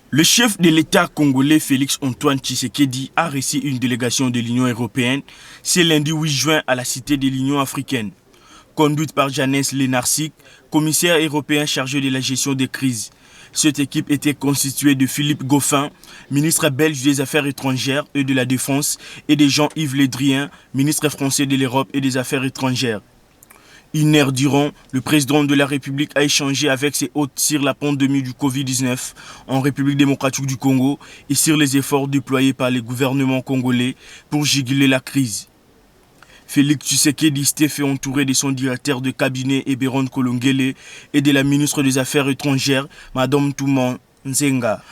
Le chef de l'État congolais Félix Antoine Tshisekedi a reçu une délégation de l'Union européenne ce lundi 8 juin à la Cité de l'Union africaine. Conduite par Janez Lenarčič, commissaire européen chargé de la gestion des crises. Cette équipe était constituée de Philippe Goffin, ministre belge des Affaires étrangères et de la Défense, et de Jean-Yves Le Drian, ministre français de l'Europe et des Affaires étrangères. Une heure durant, le président de la République a échangé avec ses hôtes sur la pandémie du Covid-19 en République démocratique du Congo et sur les efforts déployés par les gouvernements congolais pour juguler la crise. Félix Tshisekedi s'était fait entourer de son directeur de cabinet Eberon Kolongele et de la ministre des Affaires étrangères, Mme Touma Nzenga.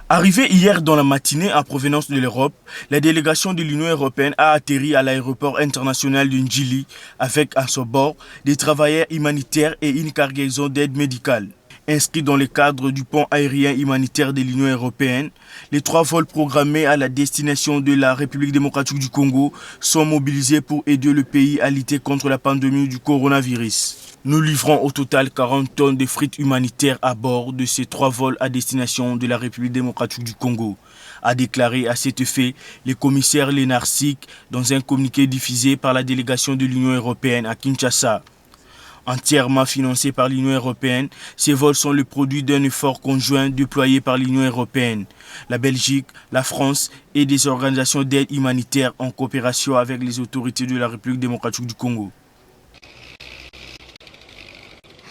Arrivée hier dans la matinée en provenance de l'Europe, la délégation de l'Union européenne a atterri à l'aéroport international de Njili avec à son bord des travailleurs humanitaires et une cargaison d'aide médicale. Inscrits dans le cadre du pont aérien humanitaire de l'Union européenne, les 3 vols programmés à la destination de la République démocratique du Congo sont mobilisés pour aider le pays à lutter contre la pandémie du coronavirus. Nous livrons au total 40 tonnes de frites humanitaires à bord de ces 3 vols à destination de la République démocratique du Congo, a déclaré à cet effet le commissaire Lenarčič dans un communiqué diffusé par la délégation de l'Union européenne à Kinshasa. Entièrement financés par l'Union européenne, ces vols sont le produit d'un effort conjoint déployé par l'Union européenne, la Belgique, la France et des organisations d'aide humanitaire en coopération avec les autorités de la République démocratique du Congo.